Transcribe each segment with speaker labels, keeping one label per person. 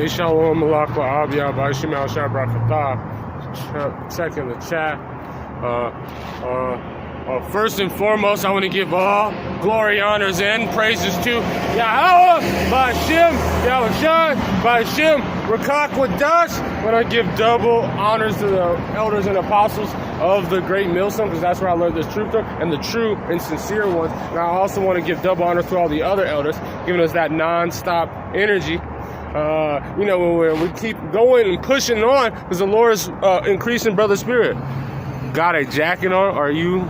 Speaker 1: Shalom Malakwa Abya by Shemal Shabrakatah. Check in the chat. First and foremost, I want to give all glory, honors, and praises to Yahweh, Ba'Shem, Yahushua, Ba'Shem, Rakak Wadash. I want to give double honors to the elders and apostles of the Great Millstone, because that's where I learned this truth from, and the true and sincere ones. And I also want to give double honors to all the other elders, giving us that non-stop energy. When we keep going and pushing on, because the Lord is increasing brother's spirit. Got a jacket on? Are you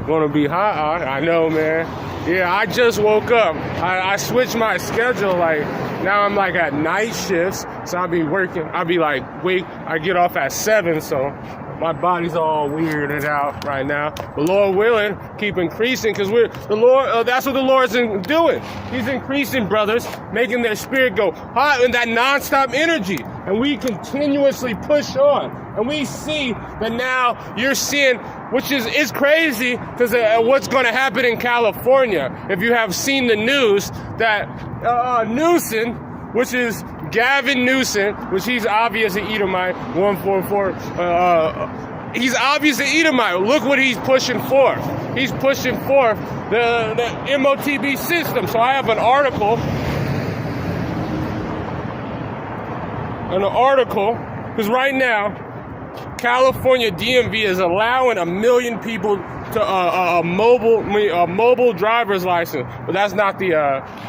Speaker 1: gonna be hot? I know, man. Yeah, I just woke up. I switched my schedule. Like now, I'm like at night shifts, so I'll be working. I'll be like, I get off at 7, so my body's all weirded out right now. But Lord willing, keep increasing, because the Lord. That's what the Lord's doing. He's increasing brothers, making their spirit go hot in that nonstop energy, and we continuously push on. And we see that now you're seeing, which is crazy, because what's going to happen in California. If you have seen the news, that Newsom, which is Gavin Newsom, which he's obviously Edomite, 144. He's obviously Edomite. Look what he's pushing forth. He's pushing forth the MOTB system. So I have an article, because right now, California DMV is allowing 1 million people to a mobile driver's license, but that's not the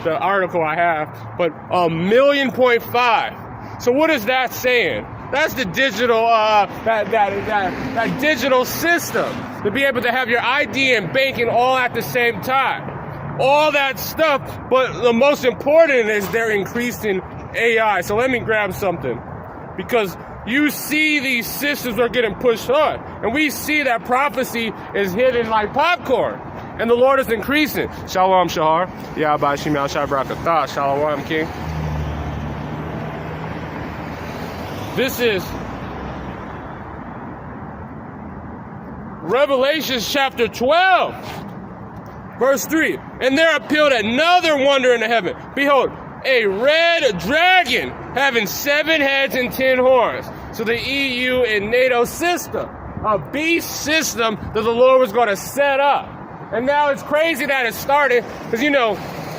Speaker 1: article I have. But 1.5 million. So what is that saying? That's the digital that digital system, to be able to have your ID and banking all at the same time. All that stuff, but the most important is they're increasing AI. So let me grab something, because you see these systems are getting pushed on, and we see that prophecy is hidden like popcorn, and the Lord is increasing. Shalom Shahar. Yahweh Shemal Shabrakatah. Shalom King. This is Revelation chapter 12, verse 3. And there appeared another wonder in the heaven. Behold, a red dragon having 7 heads and 10 horns. So the EU and NATO system, a beast system that the Lord was going to set up. And now it's crazy that it started, because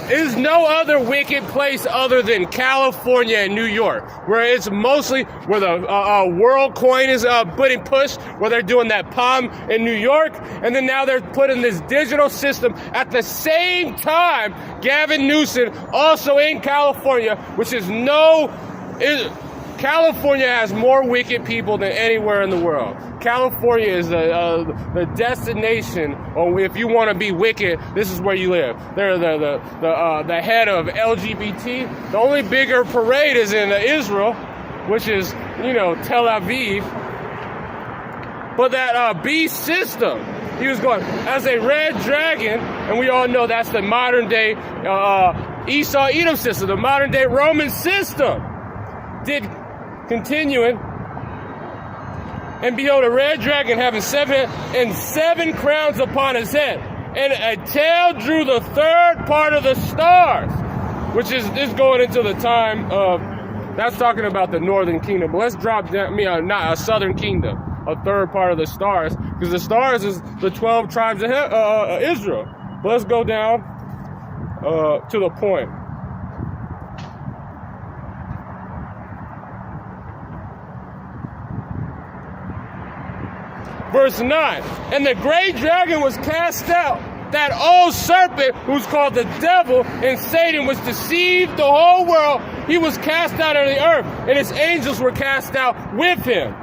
Speaker 1: there's no other wicked place other than California and New York, where it's mostly where the world coin is putting push, where they're doing that palm in New York, and then now they're putting this digital system at the same time. Gavin Newsom also in California, which is California has more wicked people than anywhere in the world. California is the destination, or if you want to be wicked, this is where you live. They're the head of LGBT. The only bigger parade is in Israel, which is, Tel Aviv. But that beast system, he was going as a red dragon, and we all know that's the modern day Esau Edom system, the modern day Roman system. Continuing, and behold, a red dragon having 7 crowns upon his head, and a tail drew the third part of the stars, which is going into the time of, that's talking about the northern kingdom. But let's drop down, not a southern kingdom, a third part of the stars, because the stars is the 12 tribes of Israel. But let's go down to the point. Verse 9, and the great dragon was cast out, that old serpent who's called the devil and Satan, which deceived the whole world. He was cast out of the earth, and his angels were cast out with him.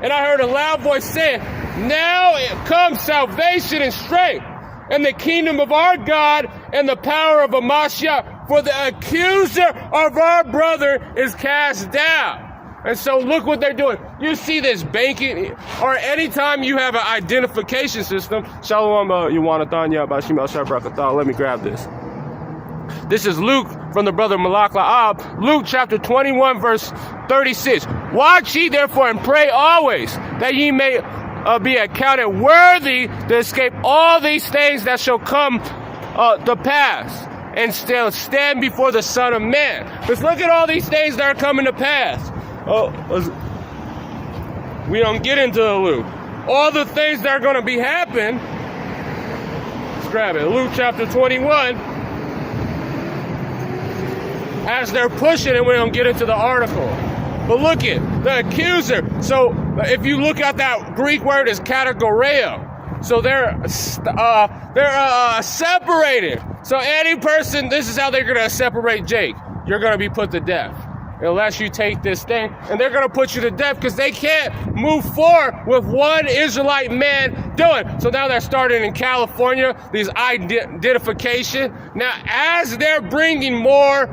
Speaker 1: And I heard a loud voice saying, now comes salvation and strength, and the kingdom of our God, and the power of Mashiach, for the accuser of our brother is cast down. And so look what they're doing. You see this banking, or anytime you have an identification system. Shalom, Yuwanatanya, Bashim al-Shabrakatah. Let me grab this. This is Luke from the brother Malak La'ab. Luke chapter 21, verse 36. Watch ye therefore and pray always, that ye may be accounted worthy to escape all these things that shall come to pass, and stand before the Son of Man. Because look at all these things that are coming to pass. We don't get into the Luke. All the things that are going to be happen. Let's grab it. Luke chapter 21. As they're pushing it, we don't get into the article. But look at the accuser. So if you look at that Greek word is kategoreo. So they're separated. So any person, this is how they're going to separate Jake. You're going to be put to death unless you take this thing. And they're going to put you to death because they can't move forward with one Israelite man doing. So now they're starting in California, these identification. Now, as they're bringing more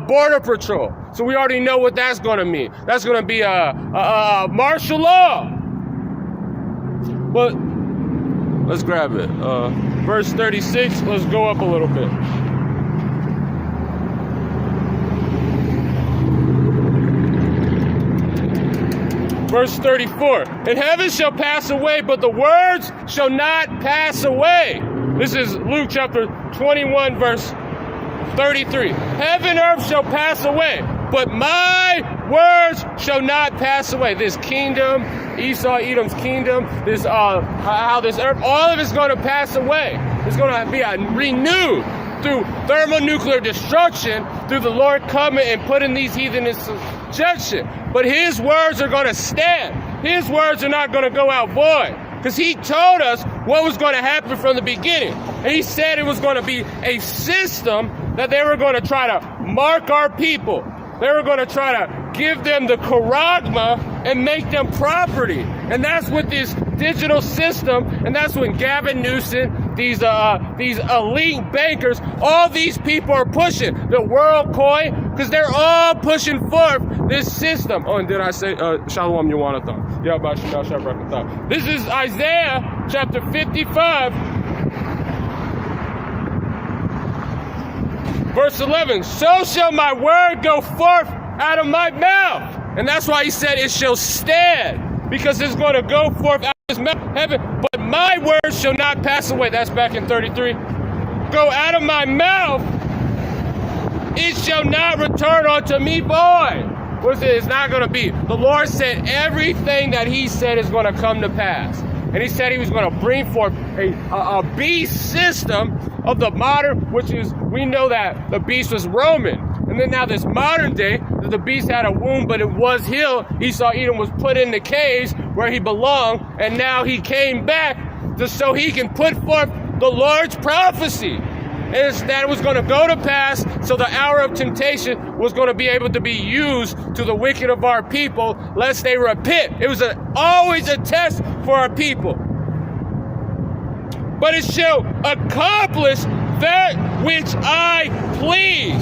Speaker 1: border patrol. So we already know what that's going to mean. That's going to be a martial law. But let's grab it. Verse 36, let's go up a little bit. Verse 34, and heaven shall pass away, but the words shall not pass away. This is Luke chapter 21, verse 33. Heaven and earth shall pass away, but my words shall not pass away. This kingdom, Esau, Edom's kingdom, this how this earth, all of it's going to pass away. It's going to be renewed through thermonuclear destruction, through the Lord coming and putting these heathen in subjection. But his words are going to stand. His words are not going to go out void. Because he told us what was going to happen from the beginning. And he said it was going to be a system that they were going to try to mark our people. They were going to try to give them the charagma and make them property. And that's what this digital system, and that's when Gavin Newsom, these elite bankers, all these people are pushing. The WorldCoin, because they're all pushing forth this system. Oh, and did I say, Shalom Yawanathan. This is Isaiah chapter 55. Verse 11, so shall my word go forth out of my mouth. And that's why he said it shall stand, because it's going to go forth out of his mouth, heaven. But my word shall not pass away. That's back in 33. Go out of my mouth, it shall not return unto me void. What is it? It's not going to be. The Lord said everything that he said is going to come to pass. And he said he was going to bring forth a beast system of the modern, which is, we know that the beast was Roman. And then now this modern day, the beast had a wound, but it was healed. Esau Edom was put in the caves where he belonged. And now he came back so he can put forth the Lord's prophecy. And that it was going to go to pass, so the hour of temptation was going to be able to be used to the wicked of our people, lest they repent. It was always a test for our people. But it shall accomplish that which I please,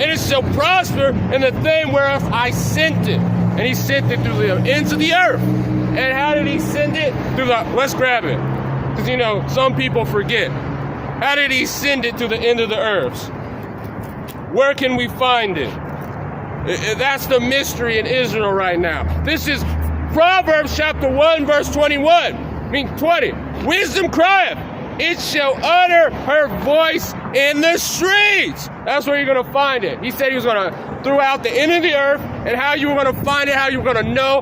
Speaker 1: and it shall prosper in the thing whereof I sent it. And he sent it through the ends of the earth. And how did he send it? Through the, let's grab it. Because, you know, some people forget. How did he send it to the end of the earth? Where can we find it? That's the mystery in Israel right now. This is Proverbs chapter 1, verse 21. I mean 20. Wisdom crieth, it shall utter her voice in the streets. That's where you're going to find it. He said he was going to throughout the end of the earth, and how you were going to find it, how you were going to know.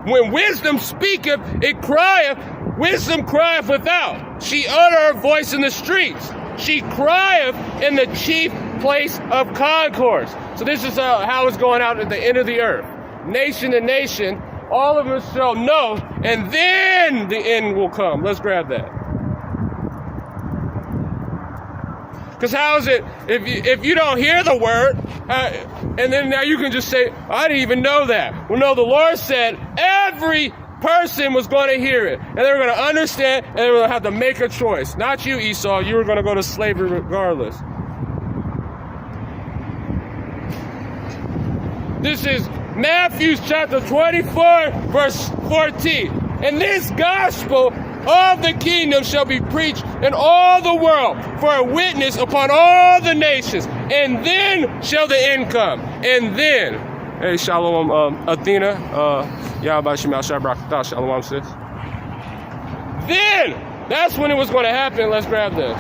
Speaker 1: When wisdom speaketh, it crieth. Wisdom crieth without. She utter her voice in the streets. She crieth in the chief place of concourse. So this is how it's going out at the end of the earth. Nation to nation, all of us shall know, and then the end will come. Let's grab that. Because how is it, if you don't hear the word, and then now you can just say, I didn't even know that. Well, no, the Lord said every person was going to hear it, and they were going to understand, and they were going to have to make a choice. Not you, Esau. You were going to go to slavery regardless. This is Matthew chapter 24, verse 14. And this gospel of the kingdom shall be preached in all the world for a witness upon all the nations, and then shall the end come. And then, hey, shalom, Athena, shalom, sis. Then, that's when it was going to happen. Let's grab this.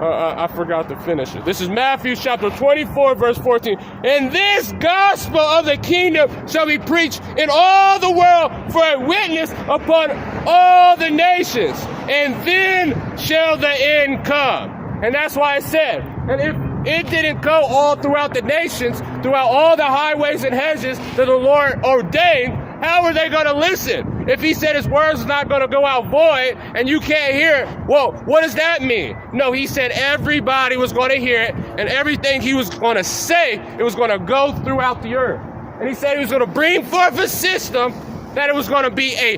Speaker 1: I forgot to finish it. This is Matthew chapter 24, verse 14. And this gospel of the kingdom shall be preached in all the world for a witness upon all the nations. And then shall the end come. And that's why I said, and if it didn't go all throughout the nations, throughout all the highways and hedges that the Lord ordained, how are they going to listen? If he said his words is not going to go out void and you can't hear it, well, what does that mean? No, he said everybody was going to hear it, and everything he was going to say, it was going to go throughout the earth. And he said he was going to bring forth a system that it was going to be a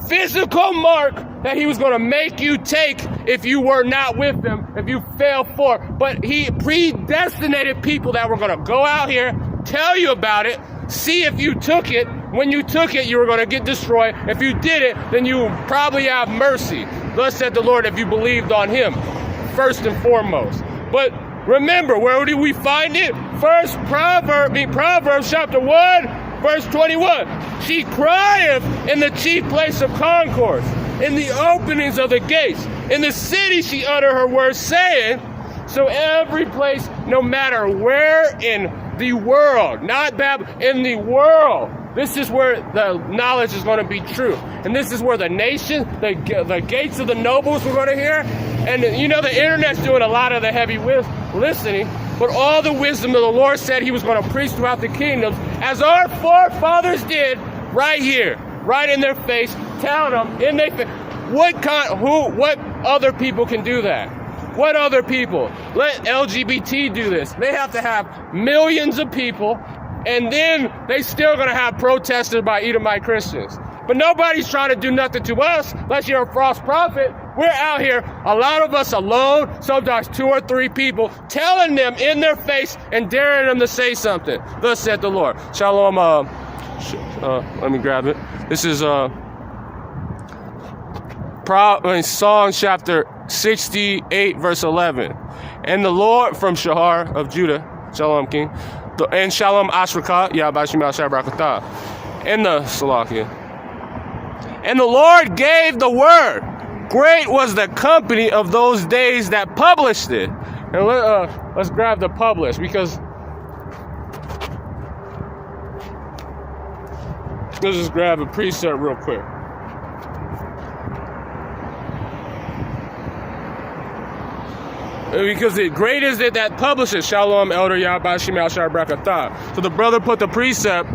Speaker 1: physical mark that he was going to make you take if you were not with him, if you fell for. But he predestinated people that were going to go out here, tell you about it, see if you took it. When you took it, you were going to get destroyed. If you did it, then you probably have mercy. Thus said the Lord, if you believed on him, first and foremost. But remember, where do we find it? First Proverbs chapter 1, verse 21. She crieth in the chief place of concourse, in the openings of the gates. In the city she uttered her words, saying, so every place, no matter where in the world, not Babylon, in the world, this is where the knowledge is going to be true. And this is where the nation, the gates of the nobles we're going to hear. And you know, the internet's doing a lot of the heavy listening. But all the wisdom of the Lord said he was going to preach throughout the kingdoms, as our forefathers did right here, right in their face, telling them in their face. What other people can do that? What other people? Let LGBT do this. They have to have millions of people, and then they still going to have protested by Edomite Christians. But nobody's trying to do nothing to us unless you're a false prophet. We're out here, a lot of us alone, sometimes 2 or 3 people, telling them in their face and daring them to say something. Thus said the Lord. Shalom. Let me grab it. This is Psalm chapter 68, verse 11. And the Lord from Shahar of Judah, Shalom King, and Shalom Ashrakah, Yabashim al-Shabrakatah, and the Salakia. And the Lord gave the word. Great was the company of those days that published it. And let's grab the publish, because let's just grab a precept real quick. Because the great is it that publishes. Shalom, Elder Yabashim al-Shabrakatah. So the brother put the precept.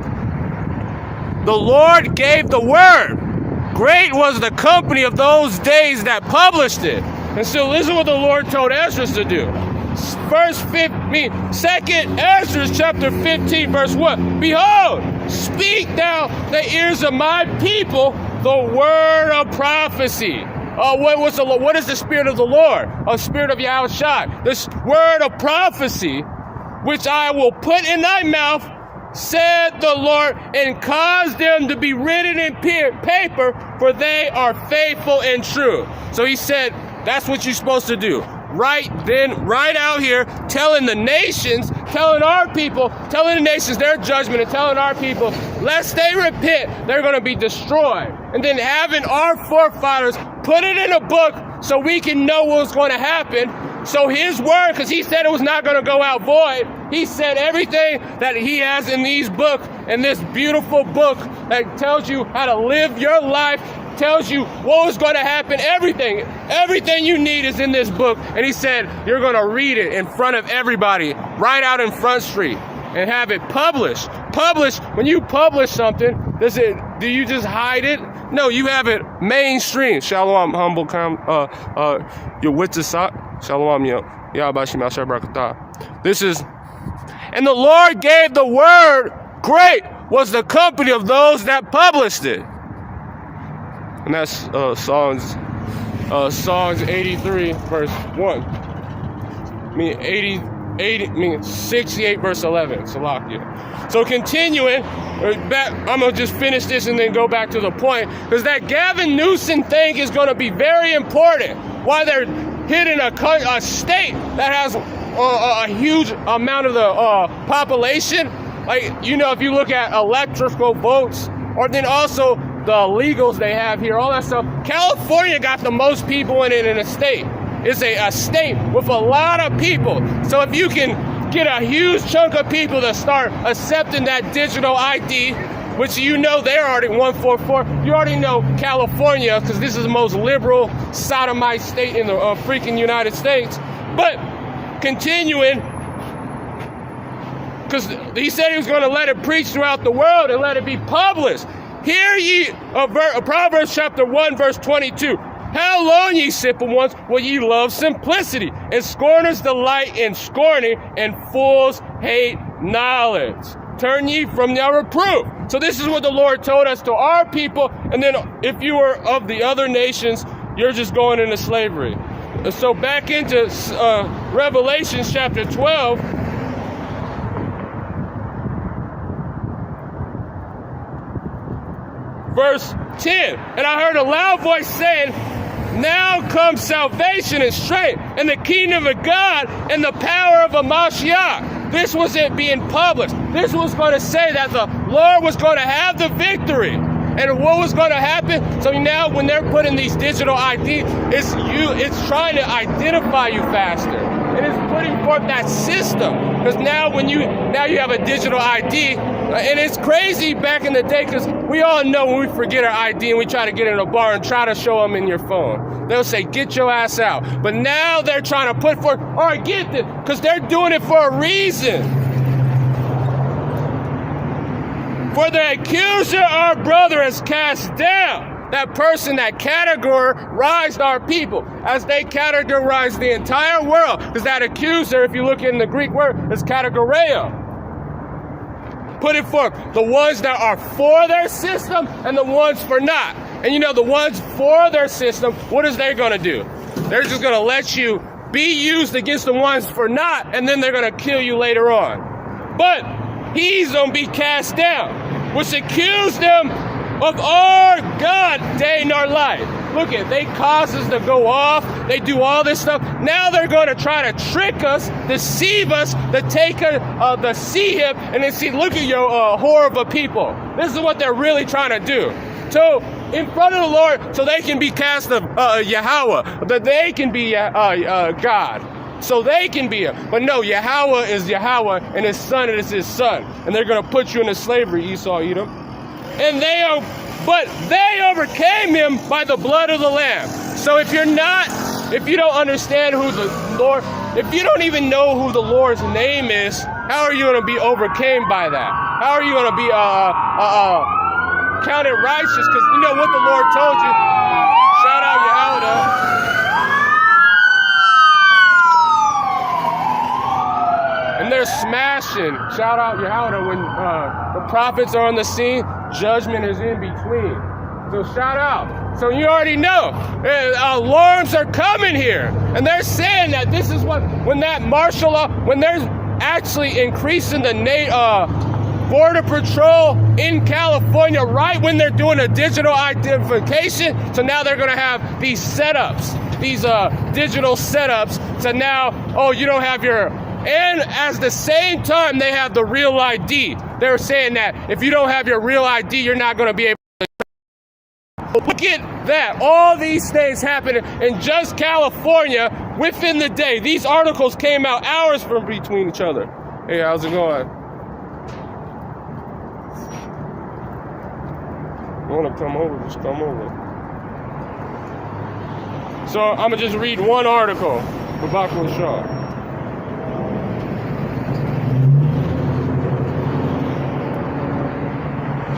Speaker 1: The Lord gave the word. Great was the company of those days that published it. And so listen what the Lord told Ezra to do. Second Ezra chapter 15, verse 1. Behold, speak thou the ears of my people the word of prophecy. What is the spirit of the Lord? A spirit of Yahushua. This word of prophecy, which I will put in thy mouth, said the Lord, and cause them to be written in paper, for they are faithful and true. So he said, that's what you're supposed to do. Right out here, telling the nations, telling our people, telling the nations their judgment, and telling our people, lest they repent, they're going to be destroyed. And then having our forefathers put it in a book so we can know what's going to happen. So his word, because he said it was not going to go out void, he said everything that he has in these books, in this beautiful book that tells you how to live your life, tells you what was going to happen, everything you need is in this book. And he said, you're going to read it in front of everybody, right out in Front Street, and have it published. When you publish something, do you just hide it? No, you have it mainstream. Shalom, humble, your witzasak. Shalom, Yahbashim al-Shabrakatah. This is, and the Lord gave the word, great was the company of those that published it. And that's Songs 83, verse 1. 68, verse 11. Salakia. So continuing, I'm going to just finish this and then go back to the point, because that Gavin Newsom thing is going to be very important. Why they're hitting a state that has a huge amount of the population. Like, if you look at electoral votes, or then also the illegals they have here, all that stuff. California got the most people in it in a state. is a state with a lot of people. So if you can get a huge chunk of people to start accepting that digital ID, which you know they're already 144. You already know California, because this is the most liberal sodomite state in the freaking United States. But continuing, because he said he was going to let it preach throughout the world and let it be published. Hear ye, Proverbs chapter 1, verse 22. How long, ye simple ones, will ye love simplicity? And scorners delight in scorning, and fools hate knowledge. Turn ye from your reproof. So this is what the Lord told us to our people. And then if you were of the other nations, you're just going into slavery. So back into Revelation chapter 12. Verse 10. And I heard a loud voice saying, now comes salvation and strength, and the kingdom of God, and the power of a Mashiach. This was it being published. This was going to say that the Lord was going to have the victory. And what was going to happen? So now when they're putting these digital ID, it's trying to identify you faster. It is putting forth that system. Because now you have a digital ID, and it's crazy back in the day, because we all know when we forget our ID and we try to get in a bar and try to show them in your phone. They'll say, get your ass out. But now they're trying to put forth, all right, get this, because they're doing it for a reason. For the accuser, our brother, is cast down. That person that categorized our people, as they categorized the entire world. Because that accuser, if you look in the Greek word, is categoreo. Put it forth. The ones that are for their system and the ones for not. And you know, the ones for their system, what is they going to do? They're just going to let you be used against the ones for not, and then they're going to kill you later on. But he's going to be cast down, which accused them of our God day and our life. Look at, they cause us to go off. They do all this stuff. Now they're going to try to trick us, deceive us, to take the see him, and then see, look at your whore of a people. This is what they're really trying to do. So in front of the Lord, so they can be cast of Yahweh, that they can be God. So they can be but no, Yahweh is Yahweh, and his son is his son. And they're going to put you into slavery, Esau, Edom. And but they overcame him by the blood of the Lamb. So if you don't understand who the Lord, if you don't even know who the Lord's name is, how are you going to be overcame by that? How are you going to be counted righteous? Because you know what the Lord told you. Shout out Yahweh. And they're smashing. Shout out Yahweh. When the prophets are on the scene, judgment is in between. So shout out. So you already know. Alarms are coming here. And they're saying that this is when that martial law, when there's actually increasing the Border Patrol in California, right when they're doing a digital identification. So now they're going to have these setups, these digital setups. So now, oh, you don't have your... And at the same time, they have the real ID. They're saying that if you don't have your real ID, you're not going to be able to. Look at that. All these things happening in just California within the day. These articles came out hours from between each other. Hey, how's it going? You want to come over? Just come over. So I'm going to just read one article for Bakul Shah.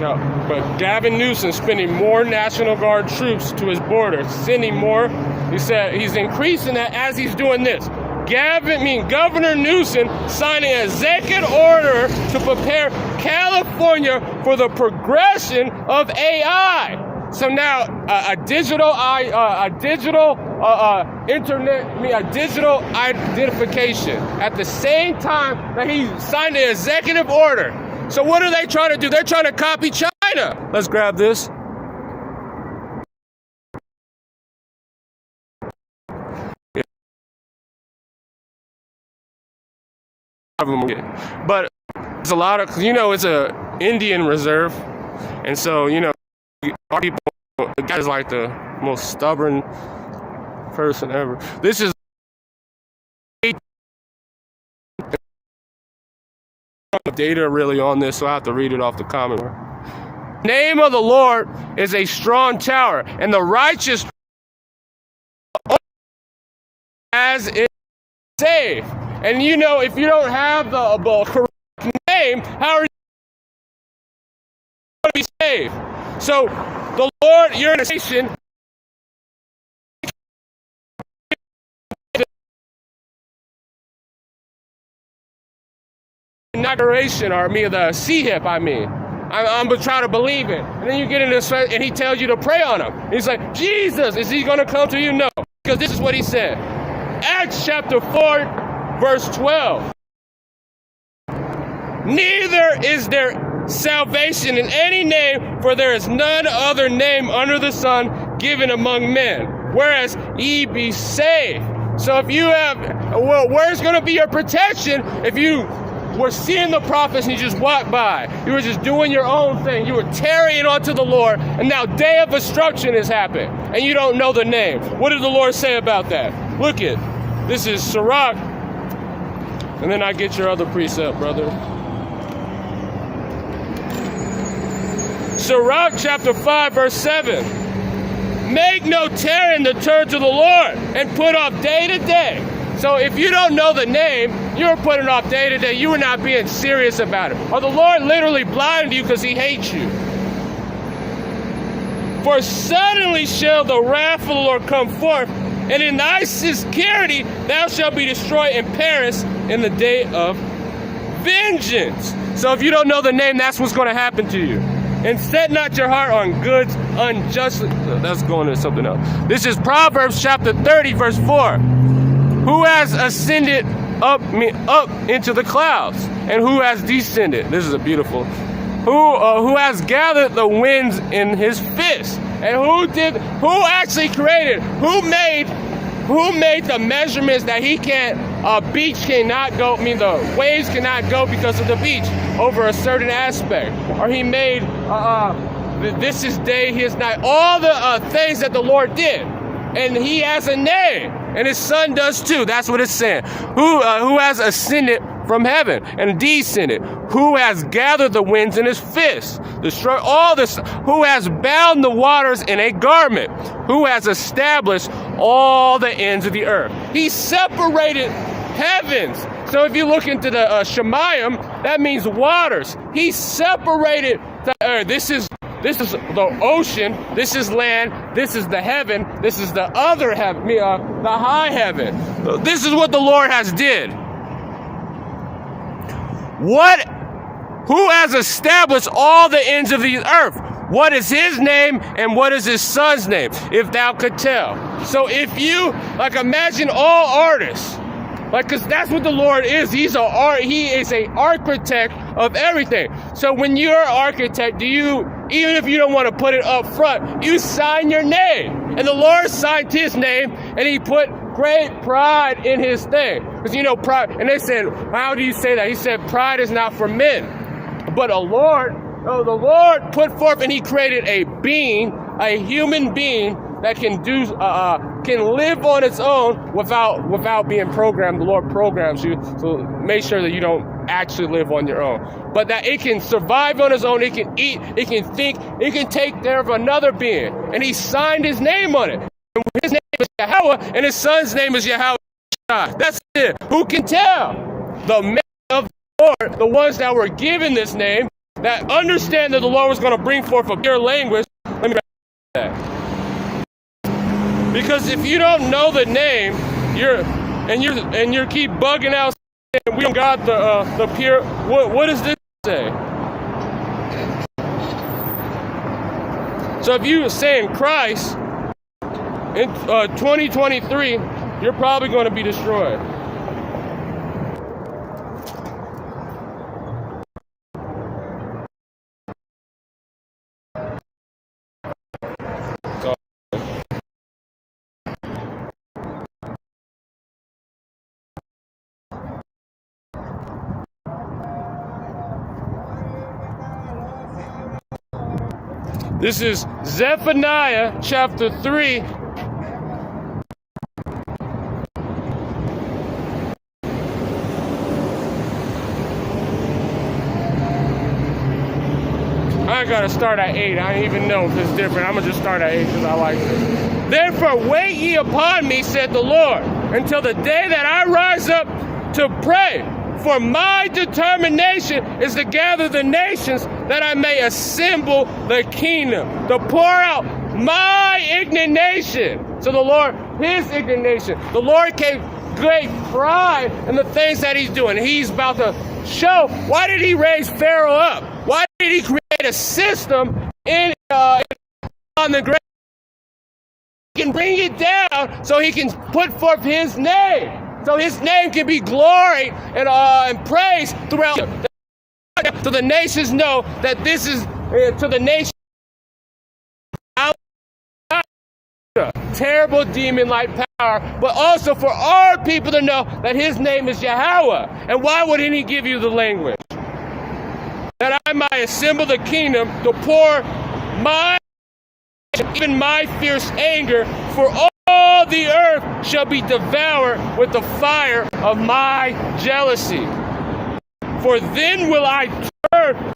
Speaker 1: But Gavin Newsom spending more National Guard troops to his border, sending more. He said he's increasing that as he's doing this. Governor Newsom signing an executive order to prepare California for the progression of AI. So now a digital identification at the same time that he signed an executive order. So what are they trying to do? They're trying to copy China. Let's grab this. But it's a lot of, it's a Indian reserve. And so, our people, the guy's like the most stubborn person ever. This is data really on this, so I have to read it off the comment. Name of the Lord is a strong tower, and the righteous as is safe. And you know, if you don't have the correct name, how are you going to be saved? So the Lord, your nation, inauguration, or the CHIP, I'm trying to believe it. And then you get into this, and he tells you to pray on him. And he's like, Jesus, is he going to come to you? No, because this is what he said. Acts chapter 4, verse 12. Neither is there salvation in any name, for there is none other name under the sun given among men, whereas ye be saved. So if you have, well, where's going to be your protection if you were seeing the prophets and you just walked by? You were just doing your own thing. You were tarrying onto the Lord, and now day of destruction has happened, and you don't know the name. What did the Lord say about that? Look it. This is Sirach, and then I get your other precept, brother. Sirach chapter 5, verse 7. Make no tarrying to turn to the Lord, and put off day to day. So if you don't know the name, you're putting off day to day. You are not being serious about it. Or the Lord literally blinded you because he hates you. For suddenly shall the wrath of the Lord come forth, and in thy security thou shalt be destroyed and perish in the day of vengeance. So if you don't know the name, that's what's going to happen to you. And set not your heart on goods unjustly. That's going into something else. This is Proverbs chapter 30, verse 4. Who has ascended up into the clouds, and who has descended? This is a beautiful. Who has gathered the winds in his fist, and who actually created? Who made the measurements that he can't? Beach cannot go. The waves cannot go because of the beach over a certain aspect. Or he made this is day, his night. All the things that the Lord did, and he has a name. And his son does too. That's what it's saying. Who has ascended from heaven and descended? Who has gathered the winds in his fist? Destroy all this. Who has bound the waters in a garment? Who has established all the ends of the earth? He separated heavens. So if you look into the Shemayim, that means waters. He separated the earth. This is the ocean, this is land, this is the heaven, this is the other heaven, the high heaven. This is what the Lord has did. Who has established all the ends of the earth? What is his name and what is his son's name, if thou could tell? So if you, imagine all artists, because that's what the Lord is. He is an architect of everything. So when you're an architect, even if you don't want to put it up front, you sign your name. And the Lord signed his name, and he put great pride in his thing. Because pride, and they said, how do you say that? He said, pride is not for men, but the Lord put forth, and he created a being, a human being, that can live on its own without being programmed. The Lord programs you, so make sure that you don't actually live on your own, but that it can survive on its own. It can eat, it can think, it can take care of another being, and he signed his name on it. And his name is Yahweh, and his son's name is Yahweh. That's it. Who can tell? The men of the Lord, the ones that were given this name, that understand that the Lord was going to bring forth a pure language. Let me that. Because if you don't know the name, you keep bugging out, saying, we don't got the pure. What does this say? So if you are saying Christ in 2023, you're probably going to be destroyed. This is Zephaniah chapter 3. I gotta start at 8. I don't even know if it's different. I'm gonna just start at 8 because I like it. Therefore wait ye upon me, said the Lord, until the day that I rise up to pray. For my determination is to gather the nations, that I may assemble the kingdom, to pour out my indignation. So the Lord, his indignation. The Lord gave great pride in the things that he's doing. He's about to show, why did he raise Pharaoh up? Why did he create a system on the great? He can bring it down so he can put forth his name. So his name can be gloried and praised throughout. So the nations know that this is, to the nation, terrible demon-like power, but also for our people to know that his name is Yahweh. And why wouldn't he give you the language? That I might assemble the kingdom to pour my, even my fierce anger, for all the earth shall be devoured with the fire of my jealousy. For then will I turn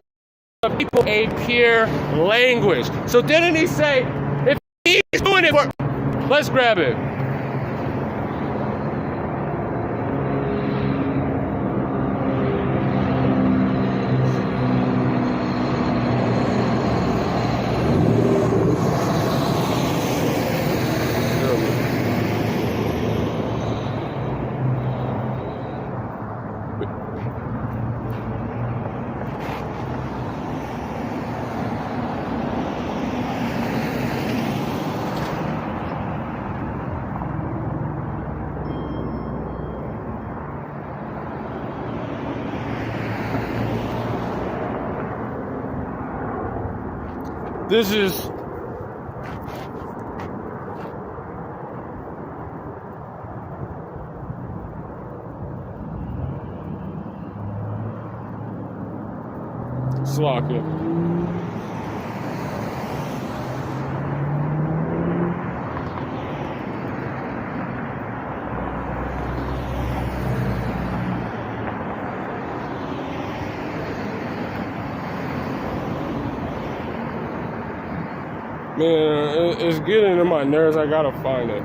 Speaker 1: the people a pure language. So didn't he say, if he's doing it for, let's grab it. This is Slacker. Man, it's getting to my nerves. I gotta find it.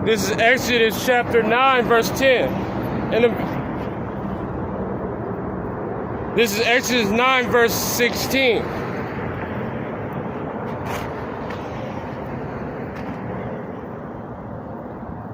Speaker 1: This is Exodus chapter 9, verse 10. This is Exodus 9, verse 16.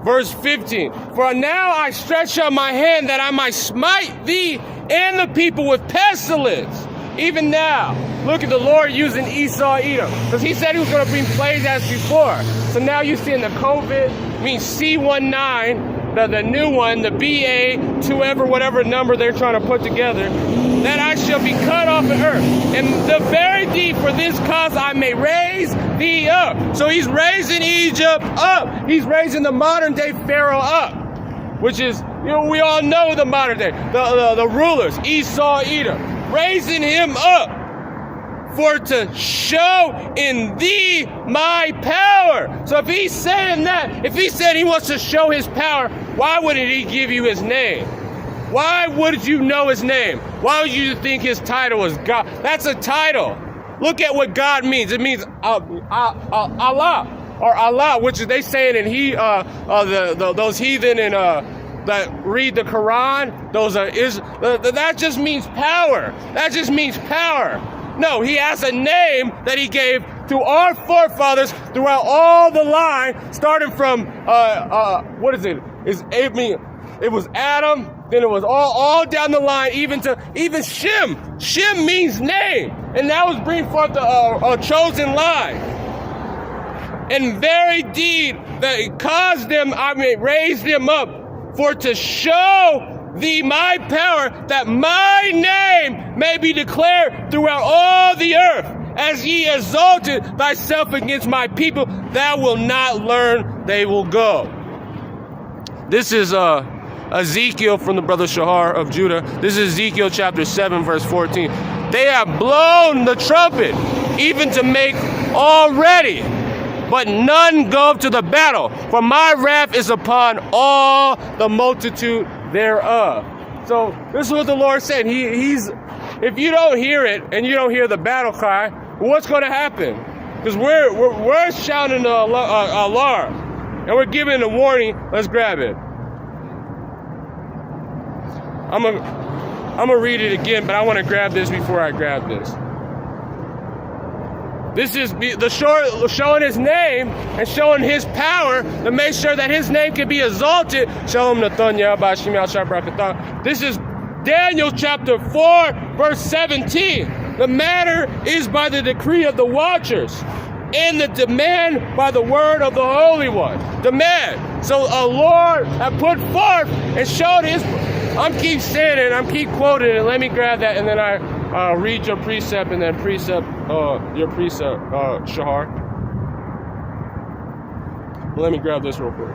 Speaker 1: Verse 15, for now I stretch out my hand that I might smite thee and the people with pestilence. Even now, look at the Lord using Esau, Edom, because he said he was going to bring plagues as before. So now you see in the COVID, means C19, the new one, the BA, whatever number they're trying to put together, that I shall be cut off the earth. And the very deep for this cause I may raise thee up. So he's raising Egypt up. He's raising the modern day Pharaoh up, which is, we all know the modern day, the rulers, Esau, Edom, raising him up for to show in thee my power. So if he's saying that, if he said he wants to show his power, why wouldn't he give you his name? Why would you know his name? Why would you think his title was God? That's a title. Look at what God means. It means Allah, or Allah, which is they saying in those heathen and that read the Quran. Those are that just means power. That just means power. No, he has a name that he gave to our forefathers throughout all the line, starting from what is it? It was Adam. Then it was all down the line, even Shem. Shem means name, and that was bring forth a chosen line. And very deed that it caused them, raised them up, for to show thee my power, that my name may be declared throughout all the earth. As ye exalted thyself against my people, thou wilt not learn, they will go. This is Ezekiel from the brother Shahar of Judah. This is Ezekiel chapter 7, verse 14. They have blown the trumpet. even to make all ready. But none go to the battle, for my wrath is upon all the multitude thereof. So this is what the Lord said. He's if you don't hear it and you don't hear the battle cry, what's going to happen? Because we're shouting the alarm and we're giving a warning. Let's grab it. I'm gonna read it again, but I want to grab this before I grab this. This is showing his name and showing his power to make sure that his name can be exalted. This is Daniel chapter 4, verse 17. The matter is by the decree of the watchers, and the demand by the word of the Holy One. Demand. So a Lord had put forth and showed his... I'm keep saying it, I'm keep quoting it. Let me grab that, and then I read your precept, and then your precept, Shahar. Let me grab this real quick.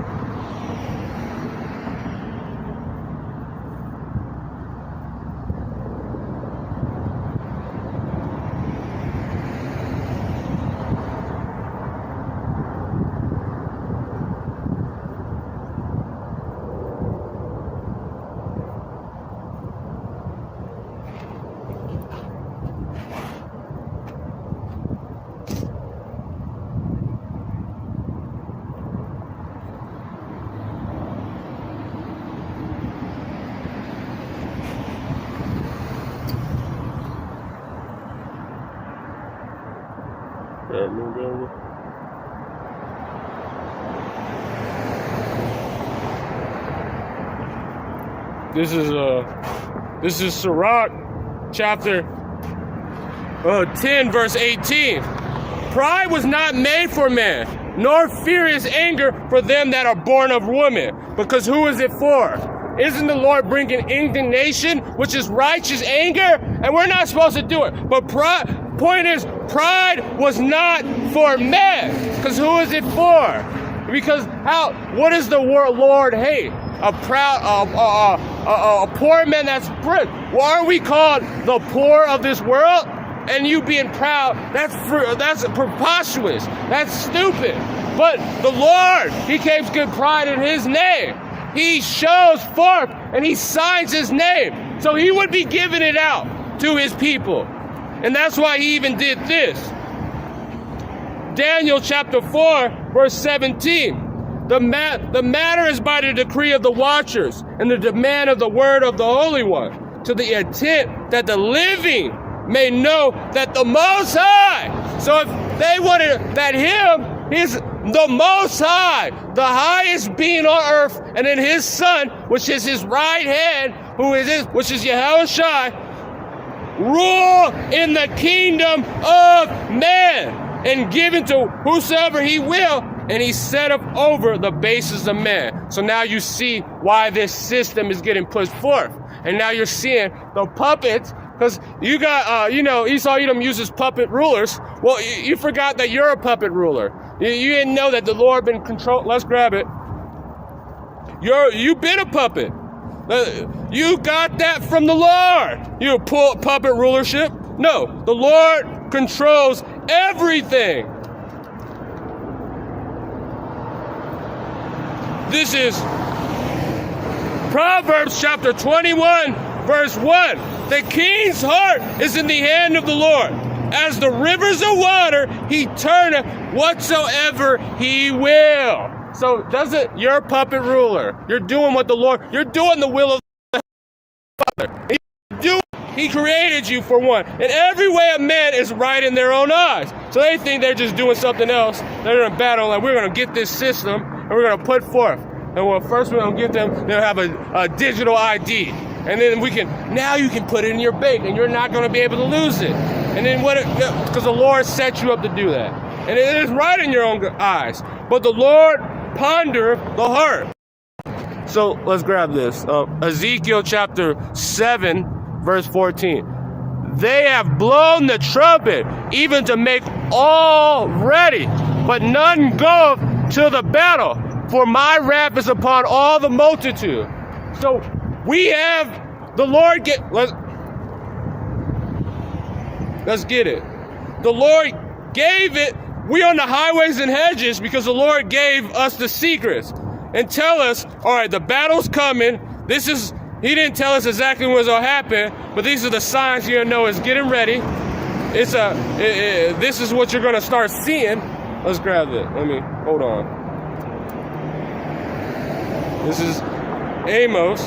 Speaker 1: This is Sirach chapter 10 verse 18. Pride was not made for man, nor furious anger for them that are born of woman. Because who is it for? Isn't the Lord bringing indignation, which is righteous anger? And we're not supposed to do it. But point is, pride was not for men. Because who is it for? Because what does the Lord hate? A poor man that's rich. Why are we called the poor of this world? And you being proud, that's preposterous. That's stupid. But the Lord, he takes good pride in his name. He shows forth and he signs his name. So he would be giving it out to his people. And that's why he even did this. Daniel chapter 4, verse 17. The matter is by the decree of the watchers and the demand of the word of the Holy One, to the intent that the living may know that the Most High. So if they wanted that him is the Most High, the highest being on earth, and then his Son, which is his right hand, which is Yahushua, rule in the kingdom of man and given to whosoever he will, and he set up over the bases of man. So now you see why this system is getting pushed forth. And now you're seeing the puppets, because you got, Esau Edom uses puppet rulers. Well, you forgot that you're a puppet ruler. You didn't know that the Lord been control. Let's grab it. You've been a puppet. You got that from the Lord. You puppet rulership. No, the Lord controls everything. This is Proverbs chapter 21, verse 1. The king's heart is in the hand of the Lord. As the rivers of water, he turneth whatsoever he will. So you're a puppet ruler. You're doing what the Lord, you're doing the will of the Father. He created you for one. And every way of man is right in their own eyes. So they think they're just doing something else. They're in battle, like we're going to get this system and we're going to put forth. And first we're going to get them, they'll have a digital ID. And then now you can put it in your bank and you're not going to be able to lose it. And then because the Lord set you up to do that. And it is right in your own eyes. But the Lord pondereth the heart. So let's grab this. Ezekiel chapter 7, verse 14. They have blown the trumpet, even to make all ready, but none go to the battle, for my wrath is upon all the multitude. So we have the Lord let's get it. the Lord gave it. We on the highways and hedges because the Lord gave us the secrets and tell us, all right, the battle's coming. He didn't tell us exactly what's going to happen, but these are the signs you're going to know it's getting ready. This is what you're going to start seeing. Let's grab it. Hold on. This is Amos.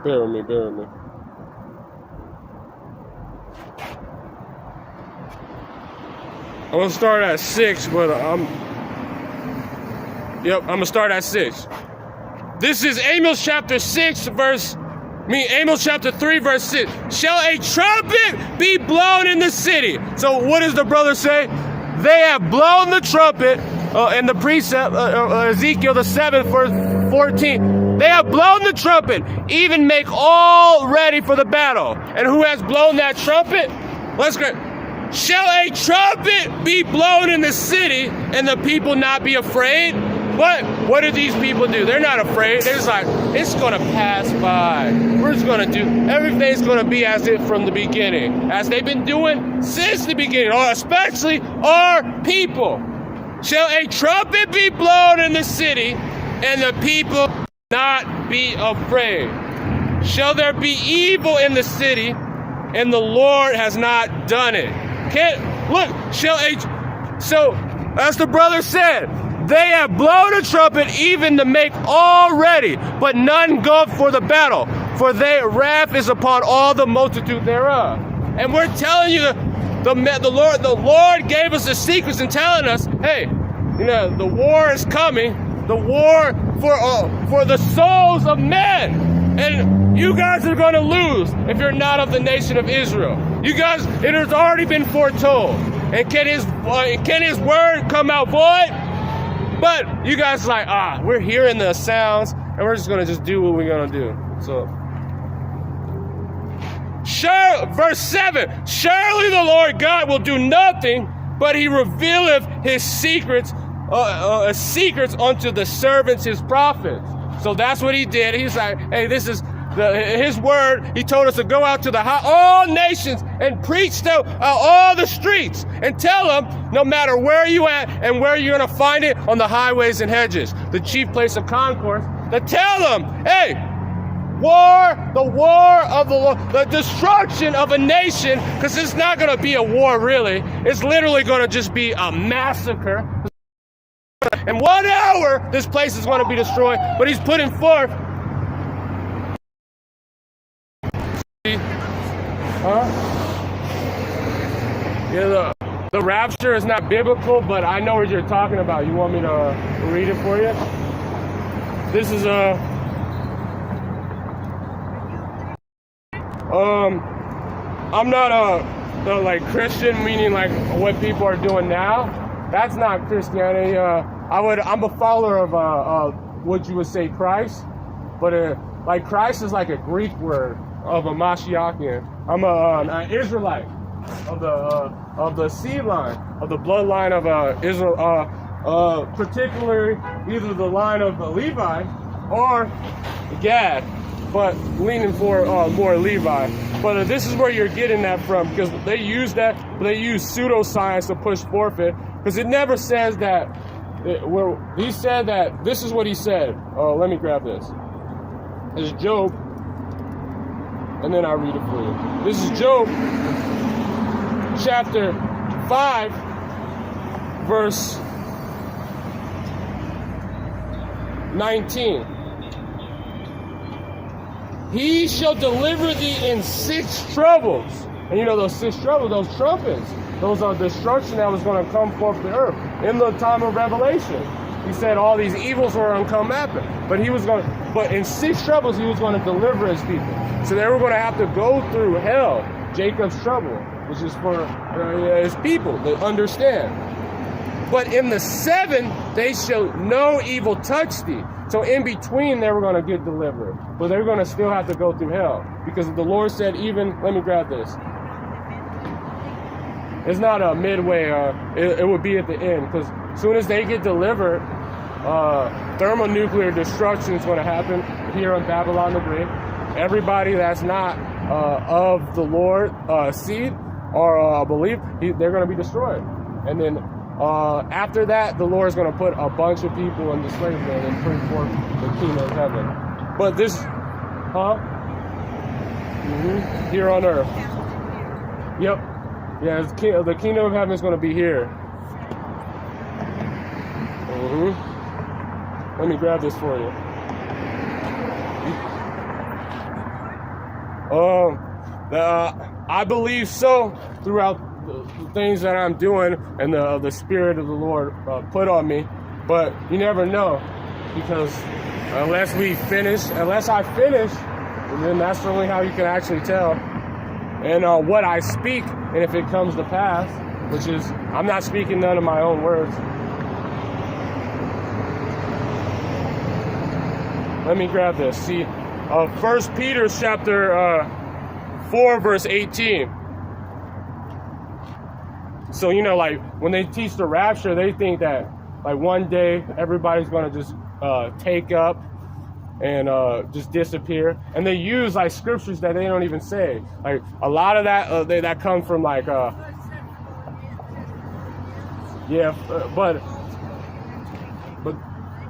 Speaker 1: Bear with me. I'm gonna start at 6, but I'm gonna start at 6. This is Amos chapter 3, verse 6. Shall a trumpet be blown in the city? So what does the brother say? They have blown the trumpet in the precept, Ezekiel the 7th, verse 14. They have blown the trumpet, even make all ready for the battle. And who has blown that trumpet? Let's go. Shall a trumpet be blown in the city and the people not be afraid? What do these people do? They're not afraid. They're just like, it's going to pass by. We're just going to do, everything's going to be as if from the beginning, as they've been doing since the beginning, or especially our people. Shall a trumpet be blown in the city and the people not be afraid? Shall there be evil in the city and the Lord has not done it? So as the brother said, they have blown a trumpet even to make all ready, but none go for the battle, for their wrath is upon all the multitude thereof. And we're telling you, the Lord gave us the secrets and telling us, hey, the war is coming, the war for the souls of men. And you guys are going to lose if you're not of the nation of Israel. You guys, it has already been foretold. And can his word come out void? But you guys are like, we're hearing the sounds, and we're just going to do what we're going to do. So, verse 7, surely the Lord God will do nothing, but he revealeth his secrets unto the servants, his prophets. So that's what he did. He's like, hey, this is his word. He told us to go out to all nations and preach to all the streets and tell them, no matter where you at and where you're going to find it, on the highways and hedges, the chief place of concourse, to tell them, hey, the war of the Lord, the destruction of a nation, because it's not going to be a war really. It's literally going to just be a massacre. In 1 hour, this place is going to be destroyed, but he's putting forth. Yeah, the rapture is not biblical, but I know what you're talking about. You want me to read it for you? This is I'm not a Christian, meaning like what people are doing now. That's not Christianity. I'm a follower of what you would say Christ, but like Christ is like a Greek word of a Mashiachian. I'm an Israelite of the seed line, of the bloodline of Israel, particularly either the line of Levi or Gad, but leaning for more Levi. But this is where you're getting that from, because they use pseudoscience to push forth it, because it never says that. He said that, this is what he said. Let me grab this. It's Job, and then I'll read it for you. This is Job, chapter 5, verse 19. He shall deliver thee in 6 troubles. And you know those 6 troubles, those trumpets, those are destruction that was going to come forth the earth in the time of Revelation. He said all these evils were going to come happen, but in 6 troubles he was going to deliver his people. So they were going to have to go through hell, Jacob's trouble, which is for his people to understand. But in the 7th, they shall no evil touch thee. So in between, they were going to get delivered. But they were going to still have to go through hell. Because the Lord said let me grab this. It's not a midway. It would be at the end, because as soon as they get delivered, thermonuclear destruction is going to happen here on Babylon the Great. Everybody that's not of the Lord seed or belief, they're going to be destroyed. And then after that, the Lord is going to put a bunch of people into slavery and bring forth the kingdom of heaven. But this, here on earth. Yep. Yeah, the kingdom of heaven is going to be here. Let me grab this for you. I believe so throughout the things that I'm doing and the Spirit of the Lord put on me. But you never know, because unless I finish, then that's only how you can actually tell. And what I speak, and if it comes to pass, which is, I'm not speaking none of my own words. Let me grab this. See, 1 Peter chapter 4, verse 18. So, like, when they teach the rapture, they think that, like, one day everybody's going to just take up and just disappear. And they use, like, scriptures that they don't even say. Like, a lot of that, that come from, like,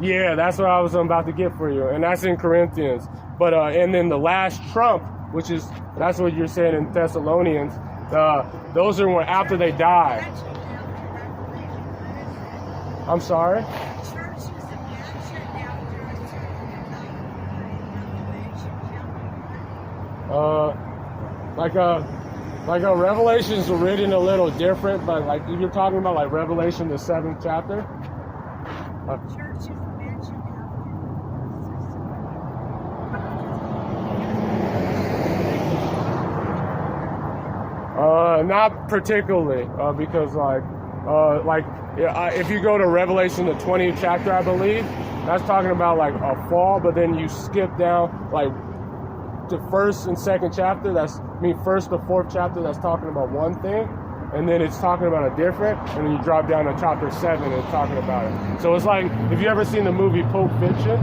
Speaker 1: yeah, that's what I was about to get for you. And that's in Corinthians. But, and then the last trump, that's what you're saying in Thessalonians, those are when after they die. I'm sorry? Like a Revelation's written a little different, but like if you're talking about like Revelation, the 7th chapter. Not particularly, because if you go to Revelation, the 20th chapter, I believe, that's talking about like a fall, but then you skip down like the 1st and 2nd chapter, 1st to 4th chapter, that's talking about one thing, and then it's talking about a different, and then you drop down to chapter 7 and it's talking about it. So it's like, if you ever seen the movie Pulp Fiction,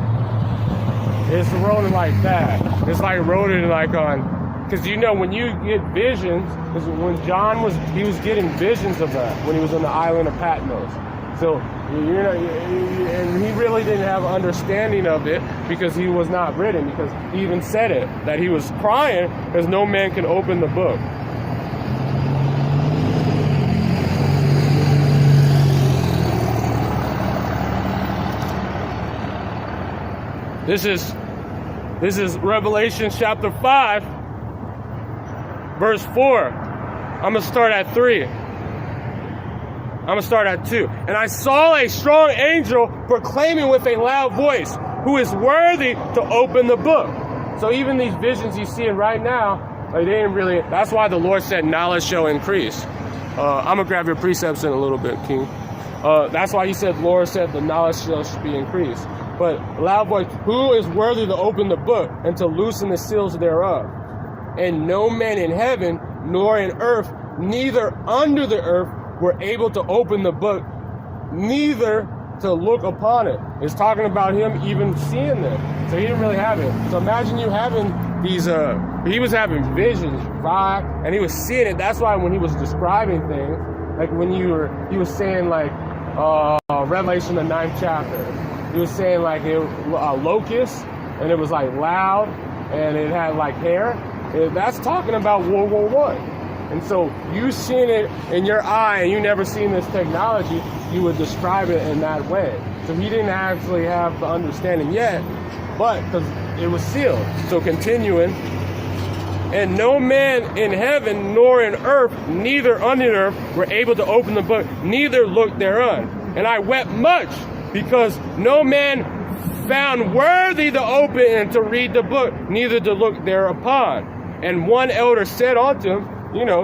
Speaker 1: it's rolling like that. It's like rolling like on, because when you get visions, because when John was getting visions of that when he was on the island of Patmos. So, and he really didn't have understanding of it because he was not written, because he even said it, that he was crying because no man can open the book. This is Revelation chapter 5, verse 4. I'm going to start at 3. I'm going to start at 2. And I saw a strong angel proclaiming with a loud voice, who is worthy to open the book. So even these visions he's seeing right now, like they didn't really, that's why the Lord said knowledge shall increase. I'm going to grab your precepts in a little bit, King. That's why he said, Lord said the knowledge shall be increased. But loud voice, who is worthy to open the book and to loosen the seals thereof? And no man in heaven, nor in earth, neither under the earth, were able to open the book, neither to look upon it. It's talking about him even seeing them. So he didn't really have it. So imagine you having these, he was having visions, right? And he was seeing it. That's why when he was describing things, like when he was saying like, Revelation, the 9th chapter, he was saying like a locust, and it was like loud, and it had like hair. That's talking about World War I. And so you seen it in your eye and you never seen this technology, you would describe it in that way. So he didn't actually have the understanding yet, but because it was sealed. So continuing, and no man in heaven nor in earth, neither under the earth, were able to open the book, neither look thereon. And I wept much, because no man found worthy to open and to read the book, neither to look thereupon. And one elder said unto him,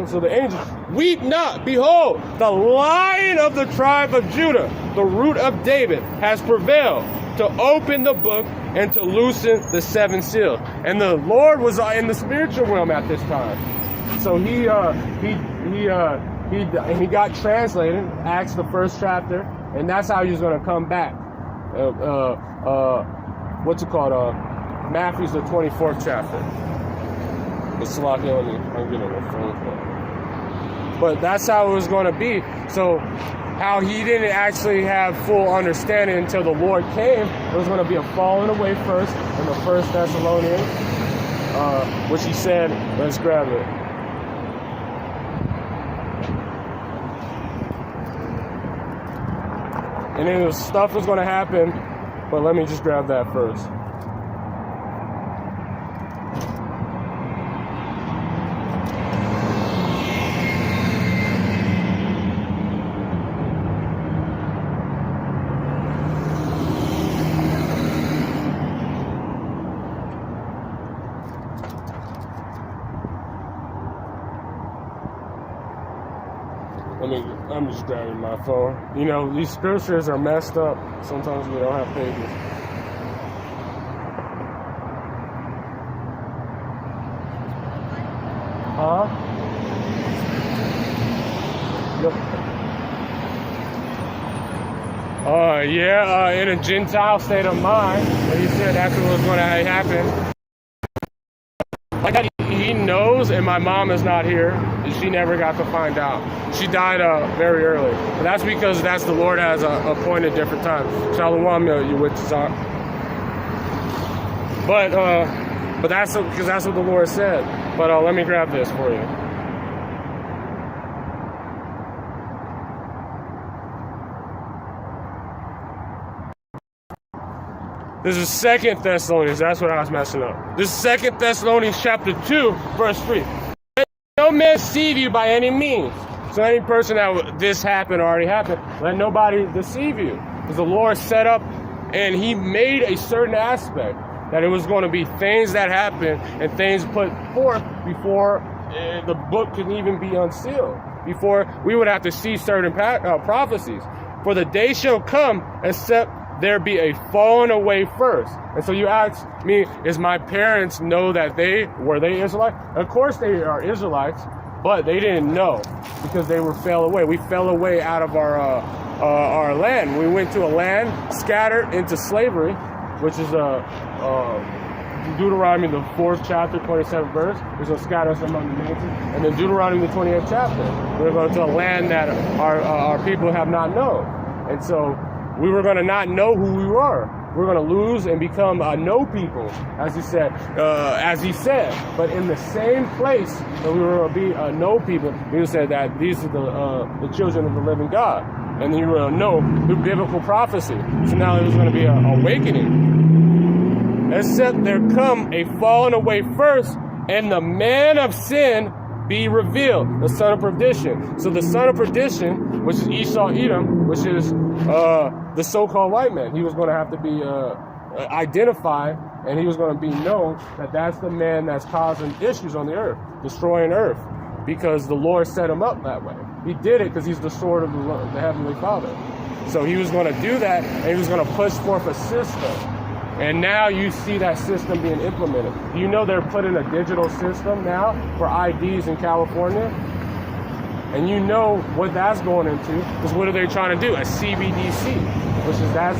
Speaker 1: so the angel, weep not, behold, the Lion of the tribe of Judah, the root of David, has prevailed to open the book and to loosen the 7 seals. And the Lord was in the spiritual realm at this time. So he he got translated, Acts the 1st chapter, and that's how he was going to come back. What's it called? Matthew's the 24th chapter. It's Slovakia, I'm getting a phone call. But that's how it was going to be. So how he didn't actually have full understanding until the Lord came, it was going to be a falling away first in the 1st Thessalonians, which he said, let's grab it. And then stuff was going to happen, but let me just grab that first. I'm just grabbing my phone. You know, these scriptures are messed up. Sometimes we don't have pages. Huh? In a Gentile state of mind, and he said that's what was going to happen. Like he knows, and my mom is not here, and she never got to find out. She died very early. But that's because that's the Lord has appointed different times. Shalom, you witches are. But that's because that's what the Lord said. But let me grab this for you. This is 2 Thessalonians. That's what I was messing up. This is 2 Thessalonians chapter 2, verse 3. Let no man deceive you by any means. So any person that this happened already happened, let nobody deceive you. Because the Lord set up and he made a certain aspect that it was going to be things that happen and things put forth before the book can even be unsealed. Before we would have to see certain prophecies. For the day shall come except there be a falling away first. And so you ask me, is my parents know that were they Israelites? Of course they are Israelites, but they didn't know because they fell away. We fell away out of our land. We went to a land scattered into slavery, which is Deuteronomy the 4th chapter, 27th verse. We're going to scatter us among the nations. And then Deuteronomy the 28th chapter. We're going to a land that our people have not known. And so we were going to not know who we were. We're going to lose and become a no people, as he said. But in the same place that we were going to be a no people, he said that these are the children of the living God. And then you were going to know through biblical prophecy. So now there's going to be an awakening. Except there come a falling away first, and the man of sin be revealed, the son of perdition. So the son of perdition, which is Esau Edom, which is the so-called white man, he was going to have to be identified, and he was going to be known that that's the man that's causing issues on the earth, destroying earth, because the Lord set him up that way. He did it because he's the sword of the Heavenly Father. So he was going to do that, and he was going to push forth a system. And now you see that system being implemented. You know they're putting a digital system now for IDs in California. And you know what that's going into, because what are they trying to do? A CBDC, which is a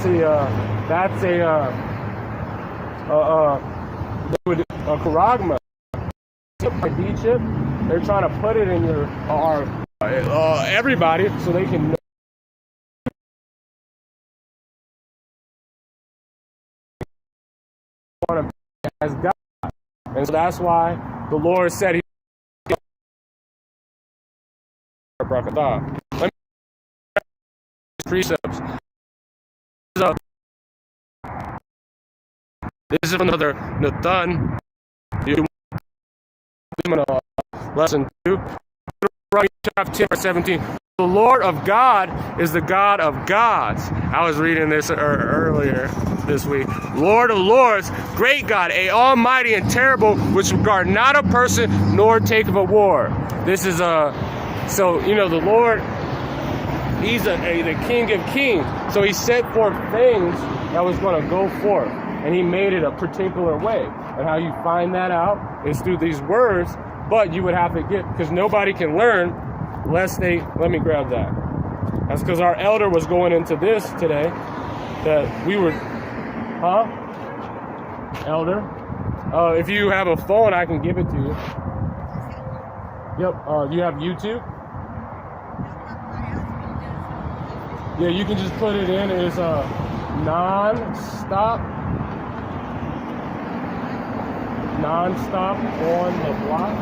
Speaker 1: charagma ID chip. They're trying to put it in everybody so they can know as God. And so that's why the Lord said let me precepts. This is another Nathan. Lesson 2. Chapter 10, verse 17. The Lord of God is the God of gods. I was reading this earlier this week. Lord of lords, great God, a almighty and terrible, which regard not a person nor take of a war. This is so you know the Lord, he's the King of kings. So he set forth things that was going to go forth, and he made it a particular way. And how you find that out is through these words. But you would have to get, because nobody can learn lest they, let me grab that. That's because our elder was going into this today, that we were, huh? Elder? If you have a phone, I can give it to you. Yep, you have YouTube? Yeah, you can just put it in as non-stop on the block.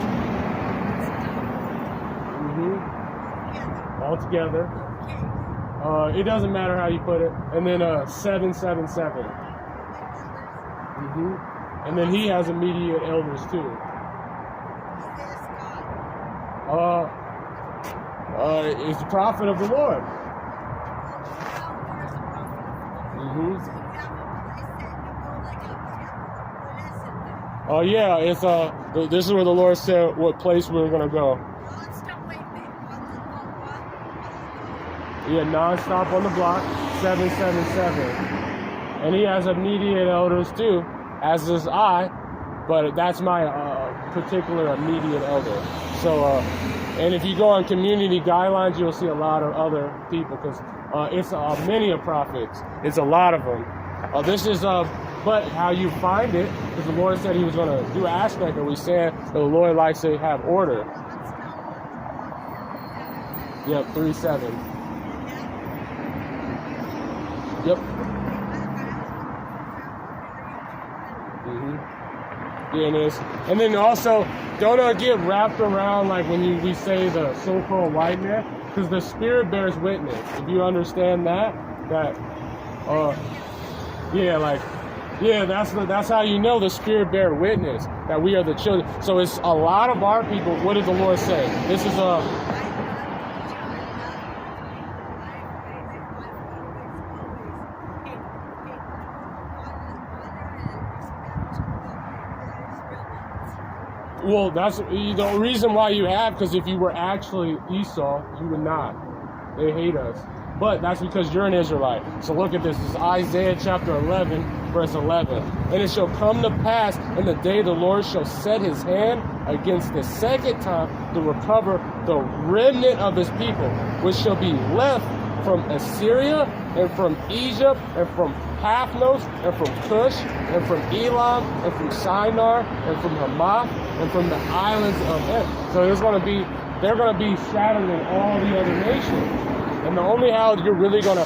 Speaker 1: All together. It doesn't matter how you put it. And then 777. And then he has immediate elders too. Is the prophet of the Lord. Oh yeah, it's this is where the Lord said what place we were gonna go. Yeah, non-stop on the block, 777. And he has immediate elders too, as does I, but that's my particular immediate elder. So, and if you go on community guidelines, you'll see a lot of other people, because it's many of prophets. It's a lot of them. This is, but how you find it, because the Lord said he was going to do an aspect, and we said that the Lord likes to have order. Yep, 3-7. Yep. Yeah, it is. And then also, don't get wrapped around like when we say the so-called white man, because the Spirit bears witness. If you understand that, that's how you know the Spirit bear witness that we are the children. So it's a lot of our people. What did the Lord say? This is well, that's the reason why you have, because if you were actually Esau, you would not. They hate us. But that's because you're an Israelite. So look at this. This is Isaiah chapter 11, verse 11. And it shall come to pass in the day the Lord shall set his hand against the second time to recover the remnant of his people, which shall be left from Assyria and from Egypt and from Paphnos and from Cush and from Elam and from Shinar and from Hamath and from the islands of Ed. So they're going to be shattering all the other nations. And the only how you're really going to,